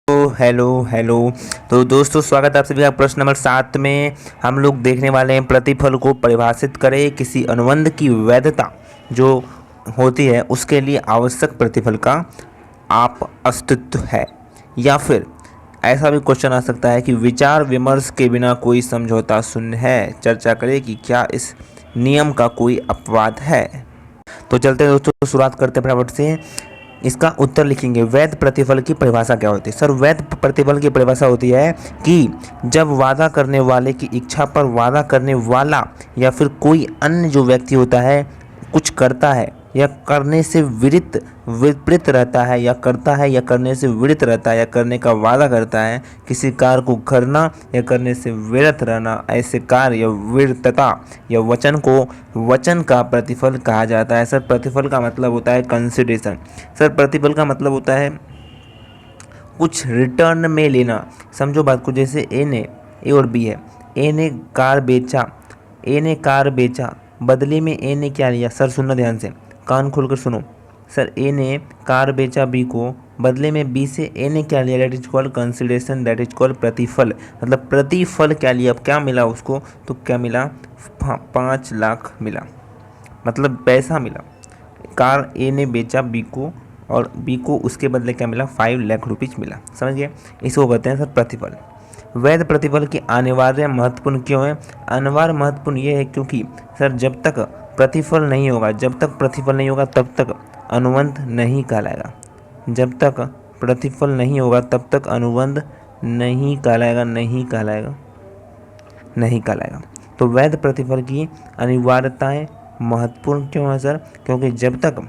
Hello hello. तो दोस्तों, स्वागत है आप सभी का। प्रश्न नंबर 7 में हम लोग देखने वाले हैं प्रतिफल को परिभाषित करें। किसी अनुबंध की वैधता जो होती है उसके लिए आवश्यक प्रतिफल का आप अस्तित्व है। या फिर ऐसा भी क्वेश्चन आ सकता है कि विचार विमर्श के बिना कोई समझौता शून्य है। चर्चा करें कि क्या इस नियम का कोई अपवाद है। तो चलते हैं दोस्तों, शुरुआत करते हैं फटाफट से। इसका उत्तर लिखेंगे। वैध प्रतिफल की परिभाषा क्या होती है? सर, वैध प्रतिफल की परिभाषा होती है कि जब वादा करने वाले की इच्छा पर वादा करने वाला या फिर कोई अन्य जो व्यक्ति होता है कुछ करता है या करने से विपरीत रहता है या करता है या करने से विपरीत रहता है या करने का वादा करता है, किसी कार्य को करना या करने से विरत रहना, ऐसे कार्य या विरतता या वचन को वचन का प्रतिफल कहा जाता है। सर, प्रतिफल का मतलब होता है कंसिडरेशन। सर, प्रतिफल का मतलब होता है कुछ रिटर्न में लेना। समझो बात को, जैसे ए और बी है। ए ने कार बेचा, बदले में ए ने क्या लिया? सर सुनना ध्यान से, कान खोलकर सुनो। सर, ए ने कार बेचा बी को, बदले में बी से ए ने क्या लिया? That is called consideration, that is called प्रतिफल। मतलब प्रतिफल क्या लिया? अब क्या मिला उसको? तो क्या मिला? 5 लाख मिला, मतलब पैसा मिला। कार ए ने बेचा बी को और बी को उसके बदले क्या मिला? 5 लाख रुपीज मिला। समझ गए? इसको कहते हैं सर प्रतिफल। वैध प्रतिफल की अनिवार्य महत्वपूर्ण क्यों है? अनिवार्य महत्वपूर्ण ये है क्योंकि सर जब तक प्रतिफल नहीं होगा तब तक अनुबंध नहीं कहलाएगा। जब तक प्रतिफल नहीं होगा तब तक अनुबंध नहीं कहलाएगा। तो वैध प्रतिफल की अनिवार्यताएं महत्वपूर्ण क्यों है सर? क्योंकि जब तक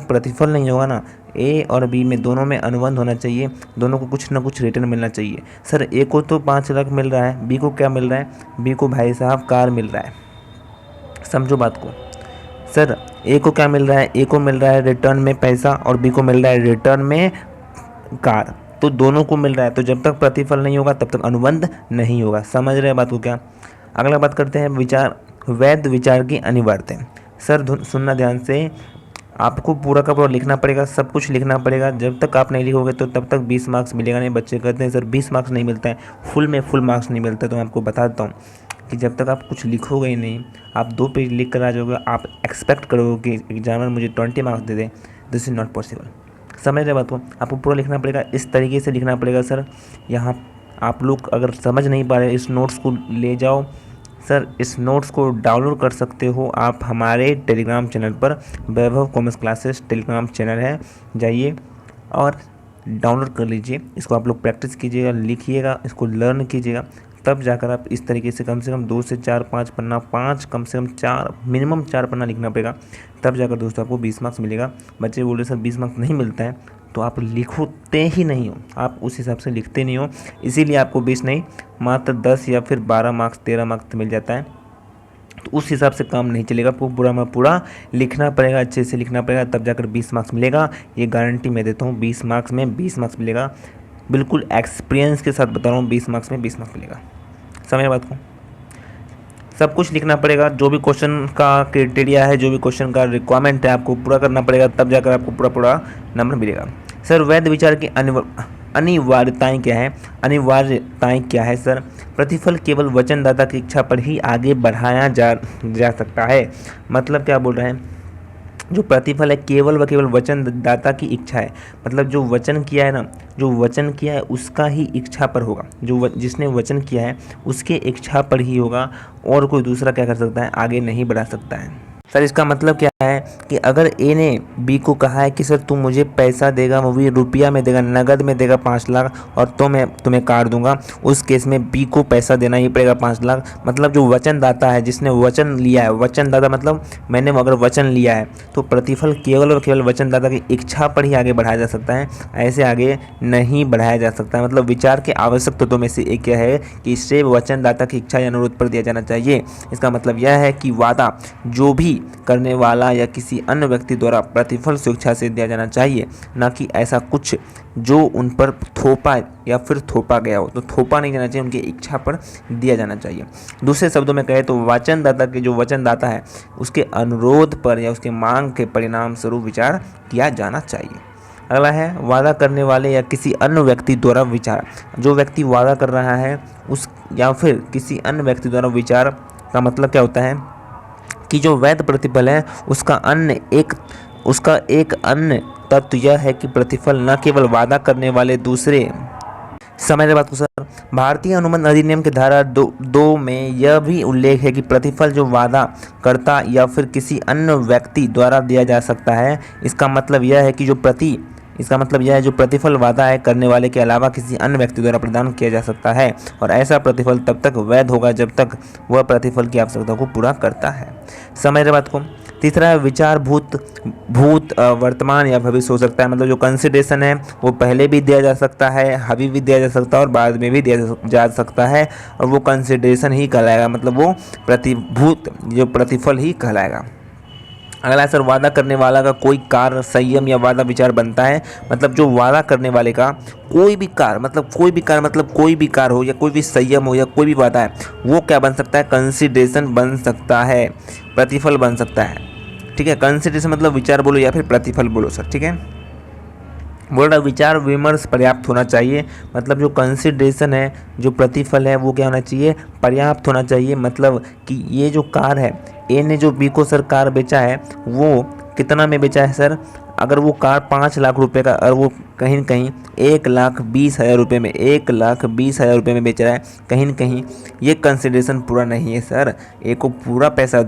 प्रतिफल नहीं होगा ना, ए और बी में दोनों में अनुबंध होना चाहिए, दोनों को कुछ ना कुछ रिटर्न मिलना चाहिए। सर, ए को तो 5 लाख मिल रहा है, बी को क्या मिल रहा है? बी को भाई साहब कार मिल रहा है। समझो बात को। सर, ए को क्या मिल रहा है? ए को मिल रहा है रिटर्न में पैसा और बी को मिल रहा है रिटर्न में कार। तो दोनों को मिल रहा है, तो जब तक प्रतिफल नहीं होगा तब तक अनुबंध नहीं होगा। समझ रहे हैं बात को क्या? अगला बात करते हैं वैध विचार की अनिवार्यता। सर सुनना ध्यान से, आपको पूरा का पूरा लिखना पड़ेगा, सब कुछ लिखना पड़ेगा। जब तक आप नहीं लिखोगे तो तब तक 20 मार्क्स मिलेगा नहीं। बच्चे कहते हैं सर 20 मार्क्स नहीं मिलता है, फुल मार्क्स नहीं मिलता। तो मैं आपको बता देता हूँ कि जब तक आप कुछ लिखोगे ही नहीं, आप 2 पेज लिख कर आ जाओगे, आप एक्सपेक्ट करोगे कि एग्जामिनर मुझे 20 marks they they. This is not possible. समझ रहे बात को? आपको पूरा लिखना पड़ेगा, इस तरीके से लिखना पड़ेगा। सर, यहाँ आप लोग अगर समझ नहीं पा रहे, इस नोट्स को ले जाओ। सर, इस नोट्स को डाउनलोड कर सकते हो आप हमारे टेलीग्राम चैनल पर। वैभव कॉमर्स क्लासेस टेलीग्राम चैनल है, जाइए और डाउनलोड कर लीजिए। इसको आप लोग प्रैक्टिस कीजिएगा, लिखिएगा, इसको लर्न कीजिएगा, तब जाकर आप इस तरीके से कम 2 से 4 5 पन्ना, 5 कम से कम 4 मिनिमम 4 पन्ना लिखना पड़ेगा। तब जाकर दोस्तों आपको 20 मार्क्स मिलेगा। बच्चे बोल रहे सर 20 मार्क्स नहीं मिलता है, तो आप लिखते ही नहीं हो, आप उस हिसाब से लिखते नहीं हो, इसीलिए आपको 20 नहीं मात्र 10 या फिर 12 मार्क्स 13 मार्क्स मिल जाता है। तो उस हिसाब से काम नहीं चलेगा, आपको पूरा लिखना पड़ेगा, अच्छे से लिखना पड़ेगा, तब जाकर 20 मार्क्स मिलेगा। ये गारंटी मैं देता हूँ, 20 मार्क्स में 20 मार्क्स मिलेगा। बिल्कुल एक्सपीरियंस के साथ बता रहा हूँ, 20 मार्क्स में 20 मार्क्स मिलेगा। समझ बात को? सब कुछ लिखना पड़ेगा, जो भी क्वेश्चन का क्राइटेरिया है, जो भी क्वेश्चन का रिक्वायरमेंट है, आपको पूरा करना पड़ेगा, तब जाकर आपको पूरा नंबर मिलेगा। सर, वैध विचार की अनिवार्यताएं क्या है? अनिवार्यताएं क्या है सर? प्रतिफल केवल वचनदाता की इच्छा पर ही आगे बढ़ाया जा सकता है। मतलब क्या बोल रहे हैं? जो प्रतिफल है केवल व केवल वचनदाता की इच्छा है। मतलब जो वचन किया है उसका ही इच्छा पर होगा। जिसने वचन किया है उसके इच्छा पर ही होगा, और कोई दूसरा क्या कर सकता है? आगे नहीं बढ़ा सकता है। सर, इसका मतलब क्या है कि अगर ए ने बी को कहा है कि सर तू मुझे पैसा देगा, वो भी रुपया में देगा, नगद में देगा 5 लाख, और तो मैं तुम्हें कार दूंगा, उस केस में बी को पैसा देना ही पड़ेगा 5 लाख। मतलब जो वचनदाता है, जिसने वचन लिया है, वचनदाता मतलब मैंने अगर वचन लिया है, तो प्रतिफल केवल और केवल वचनदाता की इच्छा पर ही आगे बढ़ाया जा सकता है, ऐसे आगे नहीं बढ़ाया जा सकता है। मतलब विचार के आवश्यक तत्वों में से एक क्या है कि इससे वचनदाता की इच्छा या अनुरोध पर दिया जाना चाहिए। इसका मतलब यह है कि वादा जो भी करने वाला या किसी अन्य व्यक्ति द्वारा प्रतिफल स्वेच्छा से दिया जाना चाहिए, ना कि ऐसा कुछ जो उन पर थोपा या फिर थोपा गया हो। तो थोपा नहीं जाना चाहिए, उनकी इच्छा पर दिया जाना चाहिए। दूसरे शब्दों में कहें तो वचनदाता है उसके अनुरोध पर या उसके मांग के परिणाम स्वरूप विचार किया जाना चाहिए। अगला है वादा करने वाले या किसी अन्य व्यक्ति द्वारा विचार। जो व्यक्ति वादा कर रहा है उस या फिर किसी अन्य व्यक्ति द्वारा विचार का मतलब क्या होता है कि जो वैध प्रतिफल है उसका एक अन्य तत्व यह है कि प्रतिफल न केवल वादा करने वाले दूसरे। समझ बात को सर। भारतीय अनुबंध अधिनियम के धारा 2 में यह भी उल्लेख है कि प्रतिफल जो वादा करता या फिर किसी अन्य व्यक्ति द्वारा दिया जा सकता है। इसका मतलब यह है जो प्रतिफल वादा है करने वाले के अलावा किसी अन्य व्यक्ति द्वारा प्रदान किया जा सकता है और ऐसा प्रतिफल तब तक वैध होगा जब तक वह प्रतिफल की आवश्यकता को पूरा करता है। समझ रहे बात को। तीसरा है विचार भूत वर्तमान या भविष्य हो सकता है। मतलब जो कंसिडरेशन है वो पहले भी दिया जा सकता है, अभी भी दिया जा सकता है और बाद में भी दिया जा सकता है और वो कंसिडरेशन ही कहलाएगा। मतलब वो प्रतिफल ही कहलाएगा। अगला सर वादा करने वाला का कोई कार्य संयम या वादा विचार बनता है। मतलब जो वादा करने वाले का कोई भी कार्य मतलब कोई भी कार्य हो या कोई भी संयम हो या कोई भी वादा है वो क्या बन सकता है, कंसिडरेशन बन सकता है, प्रतिफल बन सकता है। ठीक है, कंसिडरेशन मतलब विचार बोलो या फिर प्रतिफल बोलो सर। ठीक है, बोल रहा विचार विमर्श पर्याप्त होना चाहिए। मतलब जो कंसिडरेशन है जो प्रतिफल है वो क्या होना चाहिए, पर्याप्त होना चाहिए। मतलब कि ये जो कार है ए ने जो बी को सर कार बेचा है वो कितना में बेचा है सर, अगर वो कार 5 लाख रुपए का और वो कहीं न कहीं 1,20,000 रुपये में 1,20,000 रुपये में बेच रहा है, कहीं न कहीं ये कंसिडरेशन पूरा नहीं है सर। ए को पूरा पैसा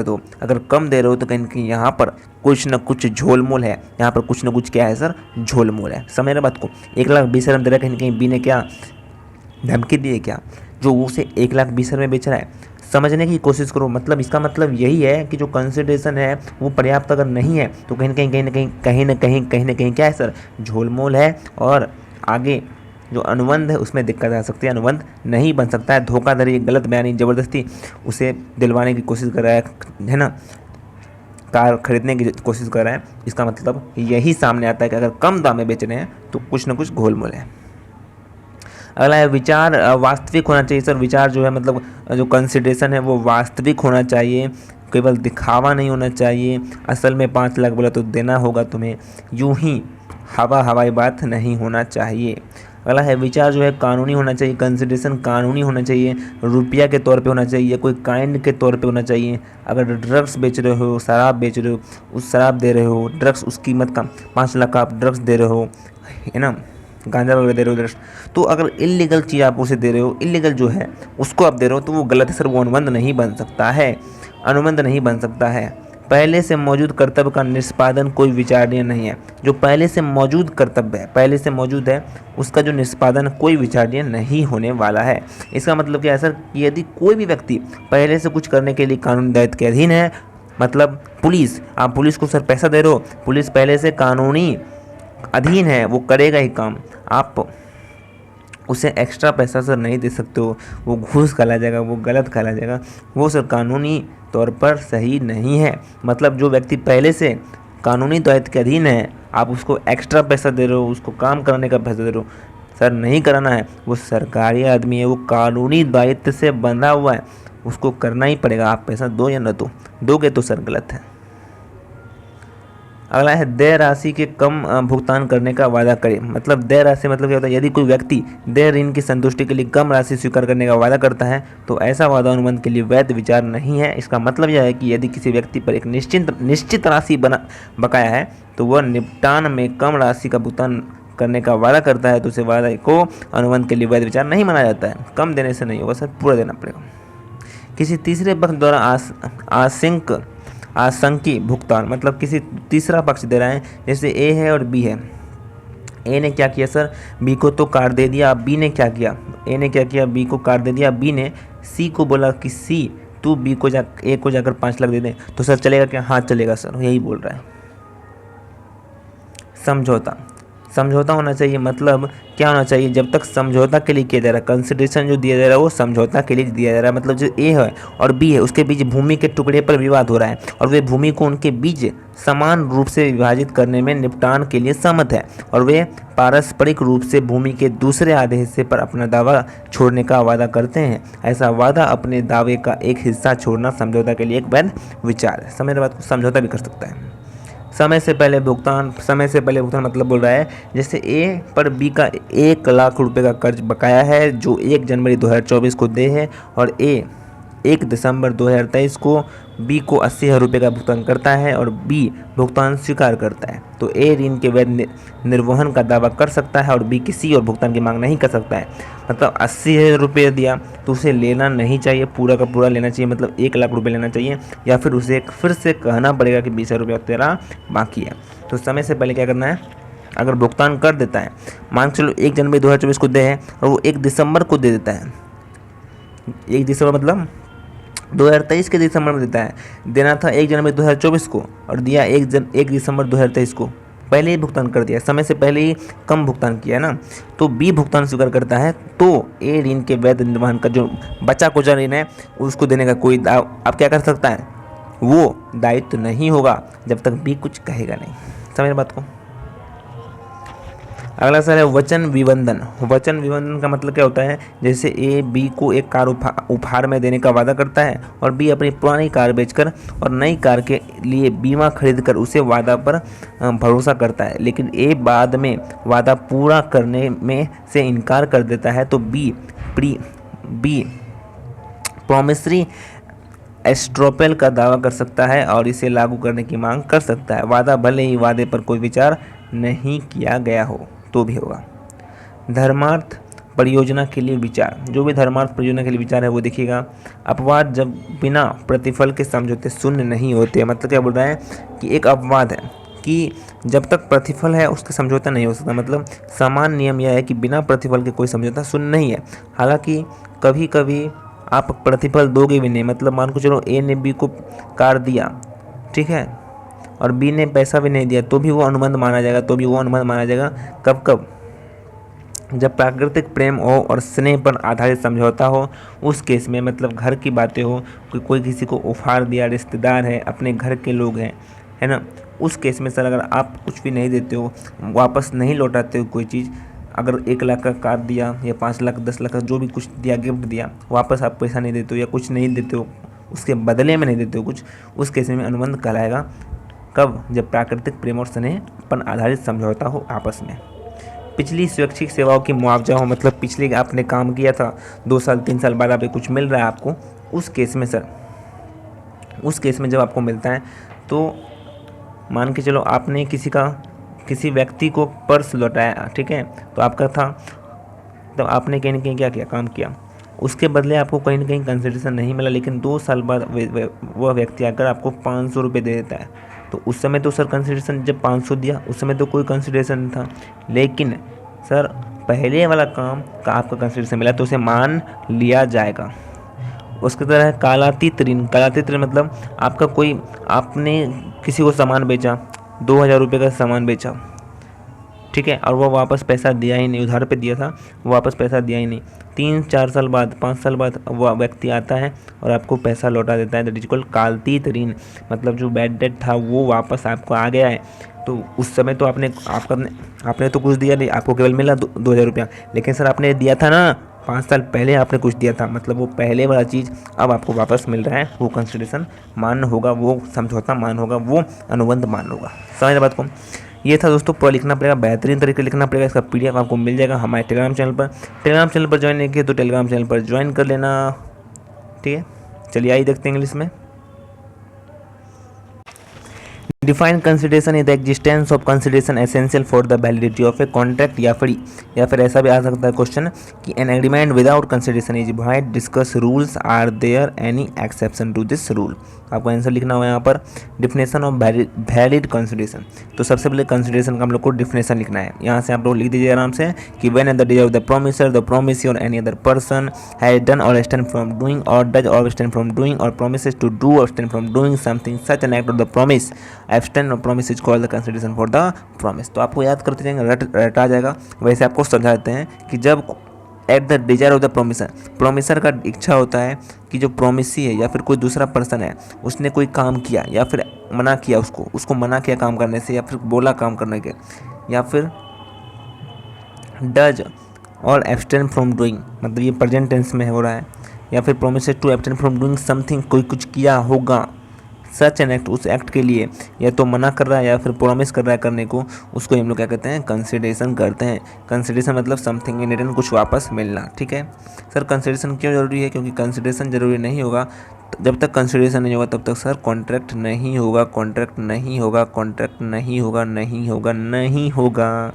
दो, अगर कम दे रहे हो तो कहीं न कहीं यहाँ पर कुछ न कुछ झोलमोल है, यहाँ पर कुछ न कुछ क्या है सर, झोलमोल है। समझ रहे बात को। 1,20,000 दे रहा है, कहीं न कहीं बी ने क्या धमकी दी है क्या, जो उसे 1,20,000 में बेच रहा है। समझने की कोशिश करो। मतलब इसका मतलब यही है कि जो कंसिडरेशन है वो पर्याप्त अगर नहीं है तो कहीं न कहीं क्या है सर, झोलमोल है और आगे जो अनुबंध है उसमें दिक्कत आ सकती है, अनुबंध नहीं बन सकता है। धोखाधड़ी, गलत बयानी, ज़बरदस्ती उसे दिलवाने की कोशिश कर रहा है ना, कार खरीदने की कोशिश कर रहा है। इसका मतलब यही सामने आता है कि अगर कम दाम में बेच रहे हैं तो कुछ न कुछ घोलमोल है। अगला है विचार वास्तविक होना चाहिए सर। विचार जो है मतलब जो कंसिडरेशन है वो वास्तविक होना चाहिए, केवल दिखावा नहीं होना चाहिए। असल में 5 लाख बोला तो देना होगा तुम्हें, यूं ही हवाई बात नहीं होना चाहिए। अगला है विचार जो है कानूनी होना चाहिए। कंसिडरेशन कानूनी होना चाहिए, रुपया के तौर पे होना चाहिए, कोई काइंड के तौर पे होना चाहिए। अगर ड्रग्स बेच रहे हो, शराब बेच रहे हो, उस शराब दे रहे हो, ड्रग्स उस कीमत का 5 लाख का आप ड्रग्स दे रहे हो, है ना, गांजा वगैरह दे रहे हो ड्रग्स, तो अगर इलीगल चीज़ आप उसे दे रहे हो, इलीगल जो है उसको आप दे रहे हो तो वो गलत है सर, वो अनुबंध नहीं बन सकता है। पहले से मौजूद कर्तव्य का निष्पादन कोई विचारणीय नहीं है। जो पहले से मौजूद कर्तव्य है, पहले से मौजूद है, उसका जो निष्पादन कोई विचारणीय नहीं होने वाला है। इसका मतलब क्या है सर, कि यदि कोई भी व्यक्ति पहले से कुछ करने के लिए कानूनी दायित्व के अधीन है, मतलब पुलिस, आप पुलिस को सर पैसा दे रहे हो, पुलिस पहले से कानूनी अधीन है, वो करेगा ही काम, आप उसे एक्स्ट्रा पैसा सर नहीं दे सकते हो, वो घूस कहला जाएगा, वो गलत कहला जाएगा, वो सर कानूनी तौर पर सही नहीं है। मतलब जो व्यक्ति पहले से कानूनी दायित्व के अधीन है, आप उसको एक्स्ट्रा पैसा दे रहे हो, उसको काम करने का पैसा दे रहे हो, सर नहीं कराना है, वो सरकारी आदमी है, वो कानूनी दायित्व से बंधा हुआ है, उसको करना ही पड़ेगा। आप पैसा दो या न दो, दोगे तो सर गलत है। अगला है देय राशि के कम भुगतान करने का वादा करे। मतलब देय राशि मतलब क्या होता है, यदि कोई व्यक्ति देय ऋण की संतुष्टि के लिए कम राशि स्वीकार करने का वादा करता है तो ऐसा वादा अनुबंध के लिए वैध विचार नहीं है। इसका मतलब यह है कि यदि किसी व्यक्ति पर एक निश्चित राशि बकाया है तो वह निपटान में कम राशि का भुगतान करने का वादा करता है तो उसे वादा को अनुबंध के लिए वैध विचार नहीं माना जाता है। कम देने से नहीं होगा सर, पूरा देना पड़ेगा। किसी तीसरे पक्ष द्वारा आशंकी भुगतान, मतलब किसी तीसरा पक्ष दे रहा है, जैसे ए है और बी है। ए ने क्या किया सर, बी को तो कार दे दिया। बी ने क्या किया, ए ने क्या किया, बी को कार दे दिया। बी ने सी को बोला कि सी तू बी को ए को जाकर 5 लाख दे दे, तो सर चलेगा क्या, हाँ चलेगा सर, यही बोल रहा है। समझौता होना चाहिए। मतलब क्या होना चाहिए, जब तक समझौता के लिए किया जा रहा है, कंसिडरेशन जो दिया जा रहा है वो समझौता के लिए दिया जा रहा है। मतलब जो ए है और बी है उसके बीच भूमि के टुकड़े पर विवाद हो रहा है और वे भूमि को उनके बीच समान रूप से विभाजित करने में निपटान के लिए सहमत है और वे पारस्परिक रूप से भूमि के दूसरे आधे हिस्से पर अपना दावा छोड़ने का वादा करते हैं। ऐसा वादा अपने दावे का एक हिस्सा छोड़ना समझौता के लिए एक वैध विचार है। समझ बात को, समझौता भी कर सकता है। समय से पहले भुगतान, समय से पहले भुगतान मतलब बोल रहा है जैसे ए पर बी का 1 लाख रुपए का कर्ज बकाया है जो 1 जनवरी 2024 को दे है, और ए 1 दिसंबर 2023 को बी को 80,000 रुपये का भुगतान करता है और बी भुगतान स्वीकार करता है, तो ए ऋण के वैध निर्वहन का दावा कर सकता है और बी किसी और भुगतान की मांग नहीं कर सकता है। मतलब 80,000 रुपये दिया तो उसे लेना नहीं चाहिए, पूरा का पूरा लेना चाहिए, मतलब 1 लाख रुपये लेना चाहिए, या फिर उसे फिर से कहना पड़ेगा कि 20,000 रुपया तेरा बाकी है। तो समय से पहले क्या करना है, अगर भुगतान कर देता है, मान चलो 1 जनवरी 2024 को दे है और वो 1 दिसंबर को दे देता है, 1 दिसंबर मतलब 2023 के दिसंबर में देता है, देना था 1 जनवरी 2024 को और दिया 1 दिसंबर 2023 को, पहले ही भुगतान कर दिया, समय से पहले ही कम भुगतान किया है ना, तो बी भुगतान स्वीकार करता है, तो ए ऋण के वैध निर्वहन का जो बचा कुचा ऋण है उसको देने का कोई अब क्या कर सकता है, वो दायित्व नहीं होगा जब तक बी कुछ कहेगा नहीं। समझ बात को। अगला सर है वचन विबंधन। वचन विबंधन का मतलब क्या होता है, जैसे ए बी को एक कार उपहार में देने का वादा करता है और बी अपनी पुरानी कार बेचकर और नई कार के लिए बीमा खरीदकर उसे वादा पर भरोसा करता है, लेकिन ए बाद में वादा पूरा करने में से इनकार कर देता है, तो बी प्रॉमिसरी एस्ट्रोपेल का दावा कर सकता है और इसे लागू करने की मांग कर सकता है, वादा भले ही वादे पर कोई विचार नहीं किया गया हो तो भी होगा। धर्मार्थ परियोजना के लिए विचार, जो भी धर्मार्थ परियोजना के लिए विचार है वो देखिएगा। अपवाद जब बिना प्रतिफल के समझौते शून्य नहीं होते, मतलब क्या बोल रहा है कि एक अपवाद है कि जब तक प्रतिफल है उसका समझौता नहीं हो सकता, मतलब समान नियम यह है कि बिना प्रतिफल के कोई समझौता शून्य नहीं है। हालांकि कभी कभी आप प्रतिफल दोगे भी नहीं, मतलब मान को चलो ए ने बी को कार दिया, ठीक है, और बी ने पैसा भी नहीं दिया तो भी वो अनुबंध माना जाएगा, कब कब, जब प्राकृतिक प्रेम हो और स्नेह पर आधारित समझौता हो, उस केस में, मतलब घर की बातें हो, कोई किसी को उपहार दिया, रिश्तेदार है, अपने घर के लोग हैं, है ना, उस केस में सर अगर आप कुछ भी नहीं देते हो, वापस नहीं लौटाते हो कोई चीज़, अगर 1 लाख का कार दिया या 5 लाख 10 लाख का जो भी कुछ दिया, गिफ्ट दिया, वापस आप पैसा नहीं देते हो या कुछ नहीं देते हो, उसके बदले में नहीं देते हो कुछ, उस केस में अनुबंध कहलाएगा। कब, जब प्राकृतिक प्रेम और स्नेह पर आधारित समझौता हो आपस में। पिछली स्वैच्छिक सेवाओं की मुआवजा हो, मतलब पिछले आपने काम किया था 2 साल 3 साल बाद आप कुछ मिल रहा है आपको, उस केस में सर, उस केस में जब आपको मिलता है तो मान के चलो आपने किसी व्यक्ति को पर्स लौटाया, ठीक है, तो आपका था, तो आपने कहीं ना कहीं क्या किया, काम किया, उसके बदले आपको कहीं ना कहीं कंसिडरेशन नहीं मिला, लेकिन 2 साल बाद वह व्यक्ति आकर आपको 500 रुपये दे देता है, तो उस समय तो सर कंसिडरेशन, जब 500 दिया उस समय तो कोई कंसिडरेशन नहीं था, लेकिन सर पहले वाला काम का आपका कंसिडरेशन मिला तो उसे मान लिया जाएगा। उसकी तरह है कालातीत ऋण। कालातीत ऋण मतलब आपने किसी को सामान बेचा, 2,000 रुपये का सामान बेचा, ठीक है, और वो वापस पैसा दिया ही नहीं, उधार पे दिया था, वो वापस पैसा दिया ही नहीं, 3-4 साल बाद 5 साल बाद वह व्यक्ति आता है और आपको पैसा लौटा देता है, दैट इज कॉल्ड कालातीत ऋण। मतलब जो बैड डेट था वो वापस आपको आ गया है, तो उस समय तो आपने तो कुछ दिया नहीं, आपको केवल मिला 2,000 रुपया, लेकिन सर आपने दिया था ना 5 साल पहले आपने कुछ दिया था, मतलब वो पहले वाला चीज़ अब आपको वापस मिल रहा है, वो कंसिडरेशन मान होगा, वो समझौता मान होगा, वो अनुबंध मान होगा। समझ बात को। ये था दोस्तों, पूरा लिखना पड़ेगा, बेहतरीन तरीके लिखना पड़ेगा, इसका PDF आपको मिल जाएगा हमारे टेलीग्राम चैनल पर ज्वाइन नहीं किए तो टेलीग्राम चैनल पर ज्वाइन कर लेना, ठीक है। चलिए आइए देखते हैं इंग्लिश में। Define consideration is the existence of consideration essential for the validity of a contract, या फिर ऐसा भी आ सकता है क्वेश्चन कि an agreement without consideration is void, discuss rules, are there any exception to this rule. आपको आंसर लिखना हुआ यहाँ पर डिफिनेशन ऑफ वैलिड कंसिडरेशन। तो सबसे पहले कंसिडरेशन का हम लोग को डिफिनेशन लिखना है, यहाँ से आप लोग लिख दीजिए आराम से कि when at the day of the promisor the promise और any other person has done और abstain फ्रॉम डूइंग और डज और abstain फ्रॉम डूइंग और promises to do or abstain from doing something such an act of the promise, abstain और promise is called the consideration for the promise। तो आपको याद करते जाएंगे, रटा जाएगा। वैसे आपको समझा देते हैं कि जब eight the desire of the promisor का इच्छा होता है कि जो प्रोमिसी है या फिर कोई दूसरा पर्सन है उसने कोई काम किया या फिर मना किया, उसको मना किया काम करने से, या फिर बोला काम करने के, या फिर डज और एब्सटेन फ्रॉम डूइंग, मतलब ये प्रेजेंट टेंस में हो रहा है, या फिर promises to abstain from doing something, कोई कुछ किया होगा, सच एन एक्ट, उस एक्ट के लिए या तो मना कर रहा है या फिर प्रॉमिस कर रहा है करने को, उसको हम लोग क्या कहते हैं, कंसिडरेशन करते हैं। कंसिडरेशन मतलब समथिंग इन रिटर्न, कुछ वापस मिलना। ठीक है सर, कंसिडरेशन क्यों ज़रूरी है? क्योंकि कंसिडरेशन ज़रूरी नहीं होगा, जब तक कंसिडरेशन नहीं होगा तब तक सर कॉन्ट्रैक्ट नहीं होगा, कॉन्ट्रैक्ट नहीं होगा, कॉन्ट्रैक्ट नहीं होगा, नहीं होगा, नहीं होगा।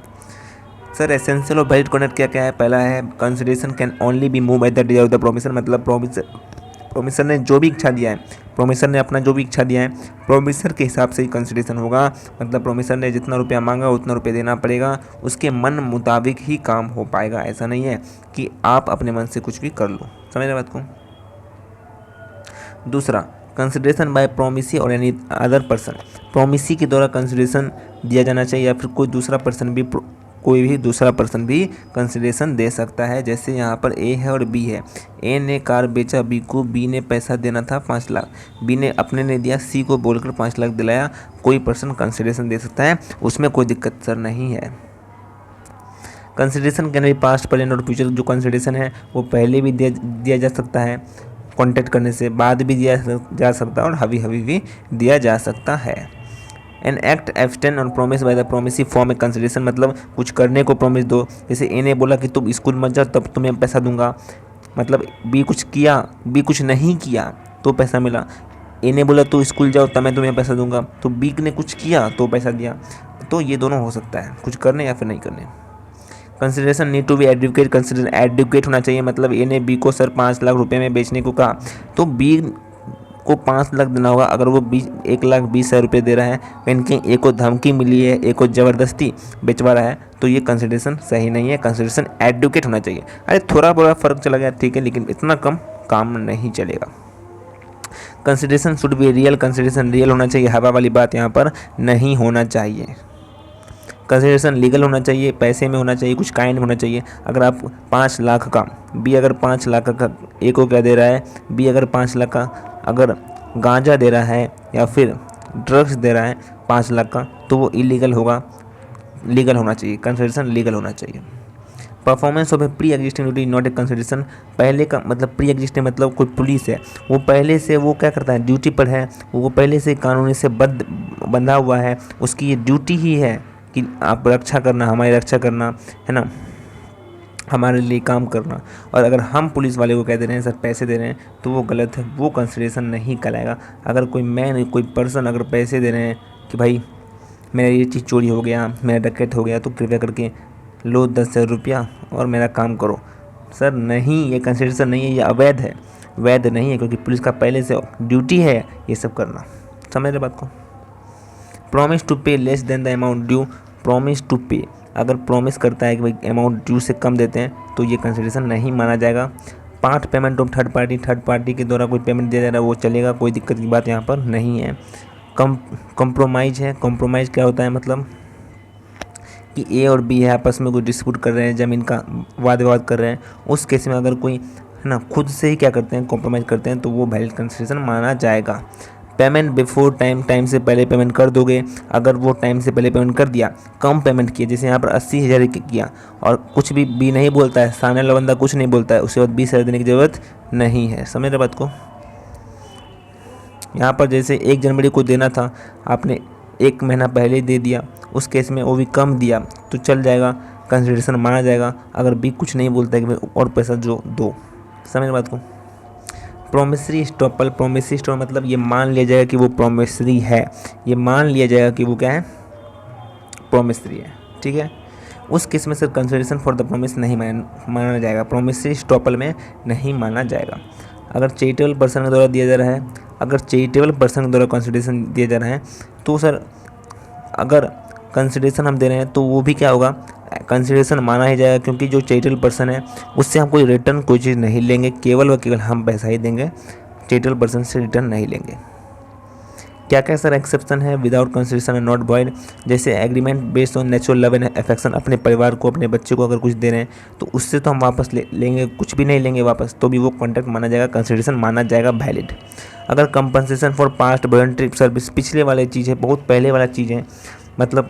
सर एसेंशियल और वैलिड कॉन्ट्रैक्ट क्या क्या है? पहला है consideration can only be moved at the desire of the promisor, मतलब प्रोमिसर ने जो भी इच्छा दिया है, प्रोमिसर ने अपना जो भी इच्छा दिया है, प्रोमिसर के हिसाब से ही कंसिडरेशन होगा। मतलब प्रोमिसर ने जितना रुपया मांगा उतना रुपया देना पड़ेगा, उसके मन मुताबिक ही काम हो पाएगा। ऐसा नहीं है कि आप अपने मन से कुछ भी कर लो। समझ रहे बात को? दूसरा, कंसिडरेशन बाय प्रोमिसी और एनी अदर पर्सन, प्रोमिसी के द्वारा कंसिडरेशन दिया जाना चाहिए या फिर कोई भी दूसरा पर्सन भी कंसिडरेशन दे सकता है। जैसे यहाँ पर ए है और बी है, ए ने कार बेचा बी को, बी ने पैसा देना था 5 लाख, बी ने अपने ने दिया, सी को बोलकर 5 लाख दिलाया, कोई पर्सन कंसिडरेशन दे सकता है, उसमें कोई दिक्कत सर नहीं है। Consideration can be past, present और फ्यूचर, जो कंसिडरेशन है वो पहले भी दिया जा सकता है कॉन्टैक्ट करने से, बाद भी दिया जा सकता है और अभी भी दिया जा सकता है। एन एक्ट एब्सटेन और promise by the promisee form A consideration, मतलब कुछ करने को प्रॉमिस दो। जैसे ए ने बोला कि तुम स्कूल मत जाओ तब तुम्हें पैसा दूंगा, मतलब बी कुछ किया, बी कुछ नहीं किया तो पैसा मिला। ए ने बोला तू स्कूल जाओ तब मैं तुम्हें पैसा दूंगा, तो बी ने कुछ किया तो पैसा दिया। तो ये दोनों हो सकता है, कुछ करने या फिर नहीं करने। Consideration need to be adequate, consideration adequate होना चाहिए, मतलब ए ने बी को सर 5 लाख रुपए में बेचने को कहा, तो बी को 5 लाख देना होगा। अगर वो 1,20,000 रुपये दे रहा है, कहीं ए को धमकी मिली है, ए को ज़बरदस्ती बेचवा रहा है, तो ये कंसिडरेशन सही नहीं है। कंसिडरेशन एडुकेट होना चाहिए। अरे थोड़ा बड़ा फ़र्क चला गया ठीक है, लेकिन इतना कम काम नहीं चलेगा। Consideration should be real, consideration real होना चाहिए, हवा वाली बात यहाँ पर नहीं होना चाहिए। कंसिडरेशन लीगल होना चाहिए, पैसे में होना चाहिए, कुछ काइंड होना चाहिए। अगर आप 5 लाख का, बी अगर 5 लाख का ए को क्या दे रहा है, बी अगर 5 लाख का अगर गांजा दे रहा है या फिर ड्रग्स दे रहा है 5 लाख का, तो वो इलीगल होगा, लीगल होना चाहिए। कंसिडरेशन लीगल होना चाहिए। Performance of A pre existing duty not a consideration, पहले का मतलब प्री एग्जिस्टिंग मतलब कोई पुलिस है, वो पहले से वो क्या करता है, ड्यूटी पर है, वो पहले से कानूनी से बंधा हुआ है, उसकी ये ड्यूटी ही है कि आप रक्षा करना, हमारी रक्षा करना है ना, हमारे लिए काम करना। और अगर हम पुलिस वाले को कह दे रहे हैं सर पैसे दे रहे हैं, तो वो गलत है, वो कंसिडरेशन नहीं कहलाएगा। अगर कोई पर्सन अगर पैसे दे रहे हैं कि भाई मेरा ये चीज़ चोरी हो गया, मेरा डकैत हो गया, तो कृपया करके लो 10,000 रुपया और मेरा काम करो, सर नहीं, ये कंसिडरेशन नहीं है, ये अवैध है, वैध नहीं है, क्योंकि पुलिस का पहले से ड्यूटी है ये सब करना। समझ रहे बात को? Promise to pay less than the amount due, promise to pay, अगर प्रॉमिस करता है कि भाई अमाउंट ड्यू से कम देते हैं तो ये कंसिडरेशन नहीं माना जाएगा। Part payment of third party के द्वारा कोई पेमेंट दिया जा रहा है वो चलेगा, कोई दिक्कत की बात यहाँ पर नहीं है। कंप्रोमाइज़ है, कंप्रोमाइज़ क्या होता है, मतलब कि ए और बी है आपस में कोई डिस्प्यूट कर रहे हैं, ज़मीन का वाद विवाद कर रहे हैं, उस केस में अगर कोई है ना खुद से ही क्या करते हैं, कॉम्प्रोमाइज़ करते हैं, तो वो वैलिड कंसिडरेशन माना जाएगा। पेमेंट बिफोर टाइम, टाइम से पहले पेमेंट कर दोगे, अगर वो टाइम से पहले पेमेंट कर दिया, कम पेमेंट किया, जैसे यहाँ पर 80,000 किया और कुछ भी नहीं बोलता है, सामने वाला बंदा कुछ नहीं बोलता है, उसके बाद 20,000 देने की ज़रूरत नहीं है। समझ रहे बात को? यहाँ पर जैसे 1 जनवरी को देना था, आपने 1 महीना पहले दे दिया, उस केस में वो भी कम दिया तो चल जाएगा, कंसिडरेशन माना जाएगा। अगर भी कुछ नहीं बोलता है कि भाई और पैसा जो दो। समझ बात को? प्रोमिसरी स्टॉपल, प्रोमिसरी स्टॉप मतलब ये मान लिया जाएगा कि वो प्रोमिसरी है, ये मान लिया जाएगा कि वो क्या है, प्रोमिसरी है। ठीक है, उस केस में sir consideration for the promise नहीं माना जाएगा, प्रोमिसरी स्टॉपल में नहीं माना जाएगा। अगर चैरिटेबल पर्सन के द्वारा दिया जा रहा है, अगर चैरिटेबल पर्सन के द्वारा कंसिडरेशन दिया जा रहा है, तो सर अगर कंसिडरेशन हम दे रहे हैं तो वो भी क्या होगा, कंसिडरेशन माना ही जाएगा, क्योंकि जो चैरिटेबल पर्सन है उससे हम कोई रिटर्न कोई चीज़ नहीं लेंगे, केवल व केवल हम पैसा ही देंगे, चैरिटेबल पर्सन से रिटर्न नहीं लेंगे। क्या क्या सर एक्सेप्शन है without consideration and not void, जैसे agreement based on natural love and affection, अपने परिवार को, अपने बच्चे को अगर कुछ दे रहे हैं तो उससे तो हम वापस लेंगे, कुछ भी नहीं लेंगे वापस, तो भी वो कॉन्ट्रैक्ट माना जाएगा, कंसिडरेशन माना जाएगा वैलिड। अगर compensation for past voluntary service, पिछले वाले चीज़ है, बहुत पहले वाला चीज़ है, मतलब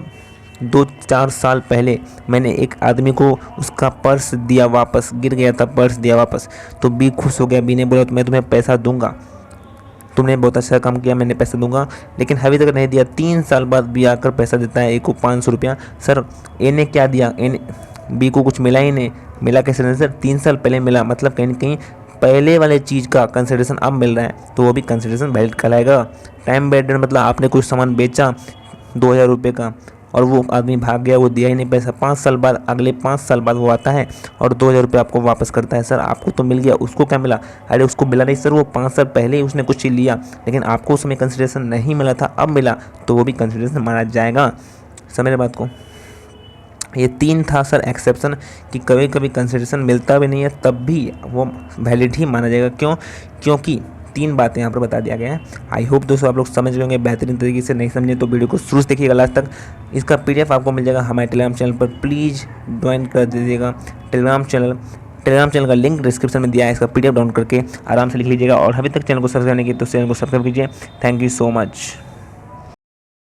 2-4 साल पहले मैंने एक आदमी को उसका पर्स दिया वापस, गिर गया था पर्स दिया वापस, तो बी खुश हो गया, बी ने बोला तो मैं तुम्हें पैसा दूंगा, तुमने बहुत अच्छा काम किया, मैंने पैसा दूंगा, लेकिन अभी तक नहीं दिया। 3 साल बाद बी आकर पैसा देता है ए को 500 रुपया। सर ए ने क्या दिया, ए ने बी को कुछ मिला ही नहीं। मिला कैसे नहीं सर, 3 साल पहले मिला, मतलब कहीं ना कहीं पहले वाले चीज़ का कंसिडरेशन अब मिल रहा है, तो वो भी कंसिडरेशन वैलिड कहलाएगा। टाइम वेलिडेट मतलब आपने कुछ सामान बेचा 2000 रुपये का और वो आदमी भाग गया, वो दिया ही नहीं पैसा। 5 साल बाद, अगले 5 साल बाद वो आता है और 2000 रुपये आपको वापस करता है। सर आपको तो मिल गया, उसको क्या मिला? अरे उसको मिला नहीं सर, वो 5 साल पहले ही उसने कुछ चीज़ लिया, लेकिन आपको उस समय कंसिडरेशन नहीं मिला था, अब मिला, तो वो भी कंसिडरेशन माना जाएगा। समझ रहे बात को? ये 3 था सर एक्सेप्शन कि कभी कभी कंसिडरेशन मिलता भी नहीं है, तब भी वो वैलिड ही माना जाएगा। क्यों? क्योंकि 3 बातें यहाँ पर बता दिया गया है। आई होप दोस्तों आप लोग समझ गए होंगे बेहतरीन तरीके से। नहीं समझे तो वीडियो को शुरू से देखिएगा लास्ट तक। इसका PDF आपको मिल जाएगा हमारे टेलीग्राम चैनल पर, प्लीज़ ज्वाइन कर दीजिएगा टेलीग्राम चैनल का लिंक डिस्क्रिप्शन में दिया है। इसका PDF डाउनलोड करके आराम से लिख लीजिएगा, और अभी तक चैनल को सब्सक्राइब नहीं किया तो चैनल को सब्सक्राइब कीजिए। Thank you so much.